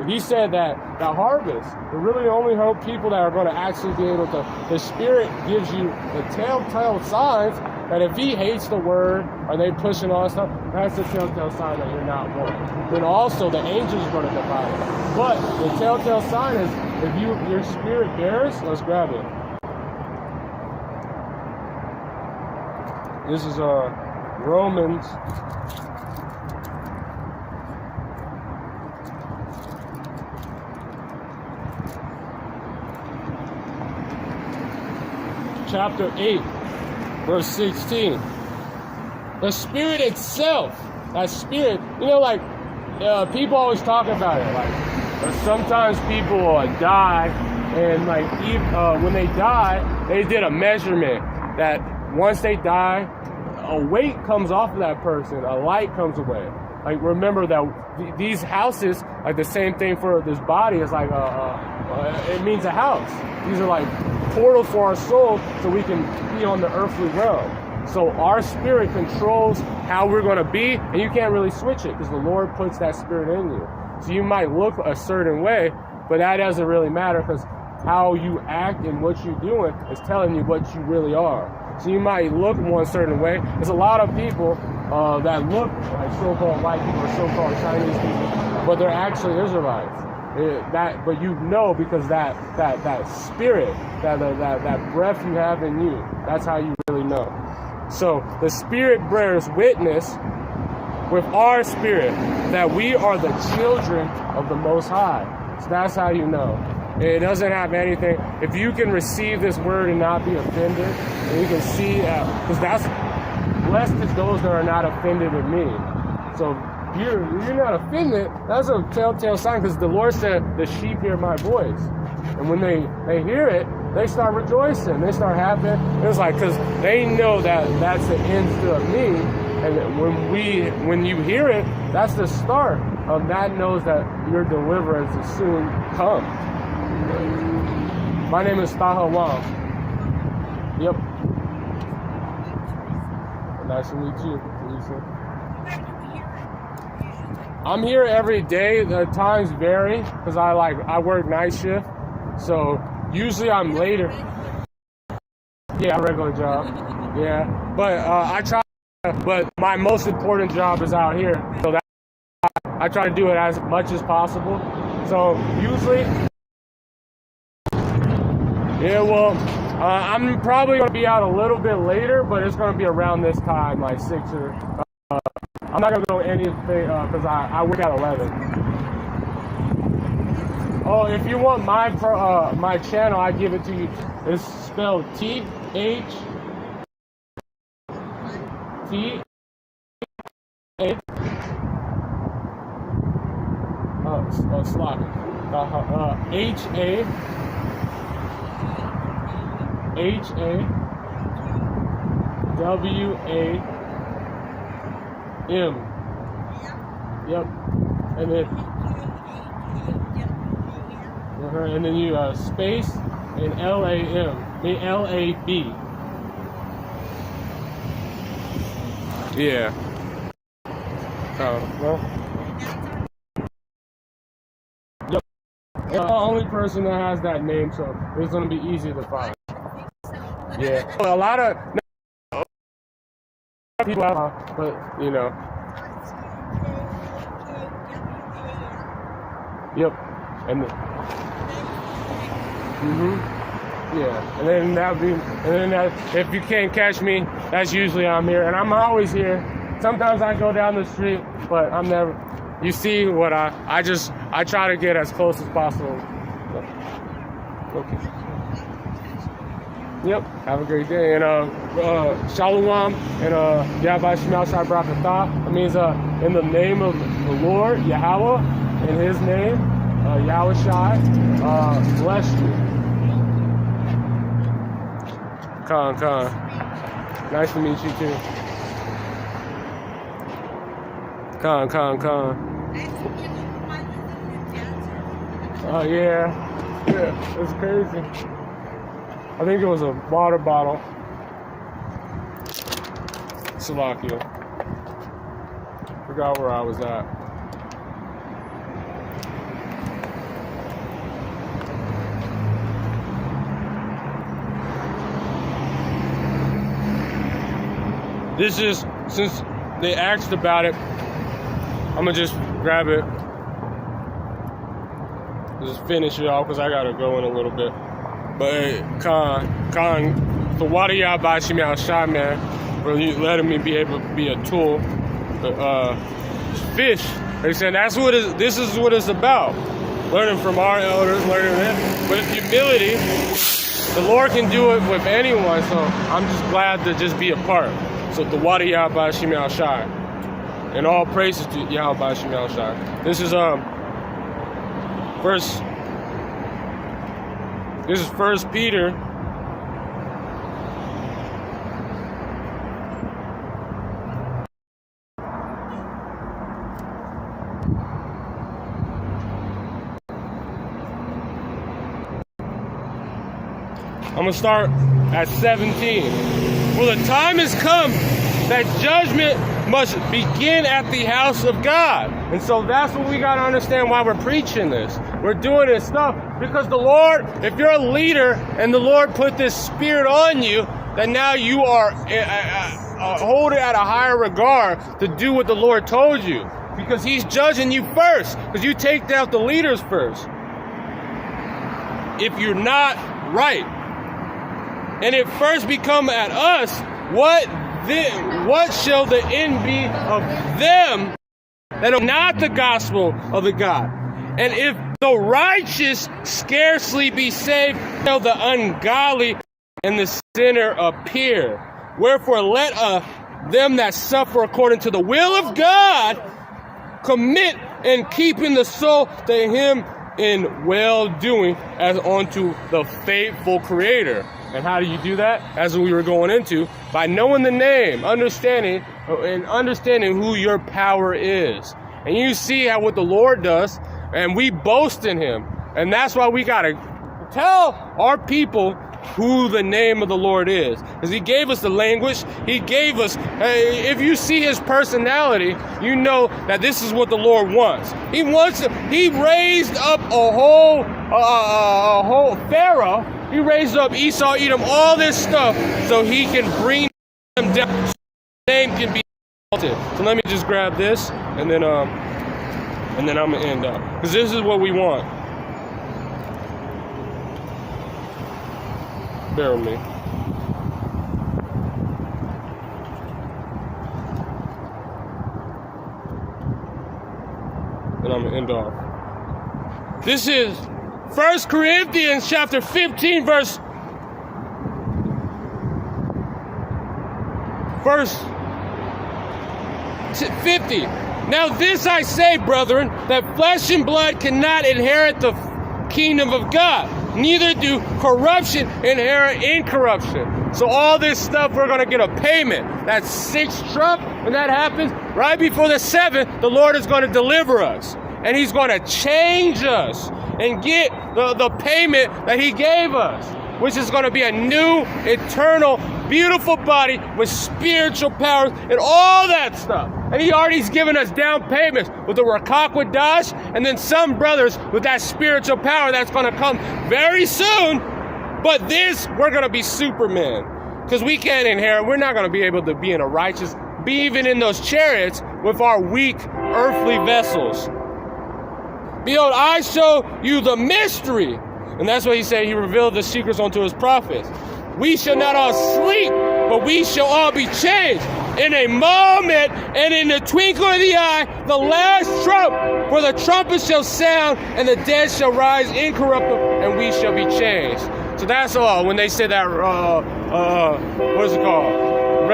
Speaker 1: he said that the harvest, the really only hope people that are going to actually be able to, the Spirit gives you the telltale signs that if he hates the word, or they pushing all that stuff, that's the telltale sign that you're not one. Then also the angels are going to divide it. But the telltale sign is if your spirit bears, let's grab it. This is Romans chapter 8, verse 16. The Spirit itself, that Spirit, people always talk about it. Like, sometimes people die, and when they die, they did a measurement that once they die, a weight comes off of that person, a light comes away. Like, remember that these houses, like the same thing for this body, is like it means a house. These are like portals for our soul, so we can be on the earthly realm. So our spirit controls how we're going to be, and you can't really switch it because the Lord puts that Spirit in you. So you might look a certain way, but that doesn't really matter, because how you act and what you're doing is telling you what you really are. So you might look one certain way. There's a lot of people that look like so-called white people or so-called Chinese people, but they're actually Israelites. But you know, because that spirit, that breath you have in you, that's how you really know. So the Spirit bears witness with our spirit that we are the children of the Most High. So that's how you know. It doesn't have anything. If you can receive this word and not be offended, and you can see, because that's blessed is those that are not offended at me. So you're not offended. That's a telltale sign, because the Lord said, "The sheep hear my voice," and when they hear it, they start rejoicing. They start happy. It's like, because they know that that's the end of me, And when you hear it, that's the start of that knows that your deliverance is soon come. My name is Taha Wang. Yep. Nice to meet you, Lisa. I'm here every day. The times vary because I work night shift, so usually I'm later. Yeah, regular job. Yeah, but I try. But my most important job is out here, so that I try to do it as much as possible. So usually, yeah. Well, I'm probably gonna be out a little bit later, but it's gonna be around this time, like 6 or. I'm not gonna go anything because I work at 11. Oh, if you want my my channel, I give it to you. It's spelled THTA slot HAWAM. Yep. And then you space and LAM. LAB. Yeah. Well. Yep. I'm the only person that has that name, so it's gonna be easy to find. Yeah. A lot of people have, but you know. Yep. And yeah. And then if you can't catch me, that's usually I'm here, and I'm always here. Sometimes I go down the street, but I'm never. You see what I try to get as close as possible. Okay. Yep. Have a great day, and Shalom, and Yahweh Shemel Shai Barakatah. It means in the name of the Lord Yahweh, in His name, Yahweh Shai, bless you. Khan. Nice to meet you too. Khan. Oh yeah, it's crazy. I think it was a water bottle. Slovakia. Forgot where I was at. This is, since they asked about it, I'm gonna just grab it. Just finish it off because I gotta go in a little bit. But Khan, the water y'all by Shemel Shai, man, for letting me be able to be a tool. Fish. They said this is what it's about. Learning from our elders, learning that. With humility, the Lord can do it with anyone, so I'm just glad to just be a part. So the water Yahweh Shemel Shai. And all praises to Yahweh Shemel Shai. This is This is 1 Peter. I'm going to start at 17. For the time has come that judgment must begin at the house of God. And so that's what we got to understand why we're preaching this. We're doing this stuff because the Lord, if you're a leader and the Lord put this spirit on you, that now you are hold it at a higher regard to do what the Lord told you. Because He's judging you first. Because you take out the leaders first. If you're not right. And it first become at us, what shall the end be of them that are not the gospel of the God? And if the righteous scarcely be saved, shall the ungodly and the sinner appear. Wherefore let them that suffer according to the will of God commit and keeping the soul to Him in well-doing as unto the faithful Creator. And how do you do that? As we were going into, by knowing the name, understanding and understanding who your power is. And you see how what the Lord does, and we boast in him. And that's why we got to tell our people who the name of the Lord is. Because he gave us the language. He gave us, if you see his personality, you know that this is what the Lord wants. He raised up a whole Pharaoh. He raised up Esau, Edom, all this stuff so he can bring them down. So his name can be exalted. So let me just grab this and then I'm gonna end up. Because this is what we want. Bear with me. And I'm gonna end off. This is 1 Corinthians chapter 15, verse 50. Now this I say, brethren, that flesh and blood cannot inherit the kingdom of God. Neither do corruption inherit incorruption. So all this stuff, we're going to get a payment. That sixth trump, when that happens, right before the seventh, the Lord is going to deliver us. And he's going to change us and get the payment that he gave us, which is going to be a new, eternal, beautiful body with spiritual powers and all that stuff. And he already's given us down payments with the Ruach HaKodesh, and then some brothers with that spiritual power that's going to come very soon. But this, we're going to be Superman, because we can't inherit. We're not going to be able to be in a righteous, be even in those chariots with our weak earthly vessels. Behold, I show you the mystery. And that's what he said. He revealed the secrets unto his prophets. We shall not all sleep, but we shall all be changed in a moment and in the twinkle of the eye, the last trump, for the trumpet shall sound and the dead shall rise incorruptible and we shall be changed. So that's all. When they say that, what is it called?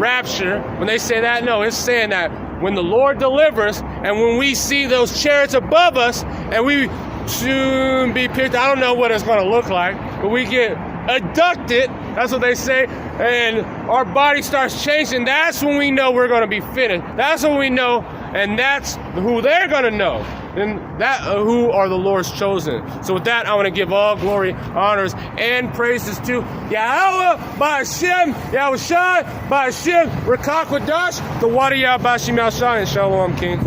Speaker 1: Rapture. When they say that, no, it's saying that when the Lord delivers and when we see those chariots above us and we soon be picked, I don't know what it's going to look like, but we get abducted, that's what they say, and our body starts changing. That's when we know we're going to be finished. That's when we know, and that's who they're going to know. And that who are the Lord's chosen. So with that, I want to give all glory, honors, and praises to Yahweh, Ba'ashem, Yahushua, Ba'ashem, Ruach HaKodesh, the Wadiyah, Ba'ashim Yahshua, and Shalom, King.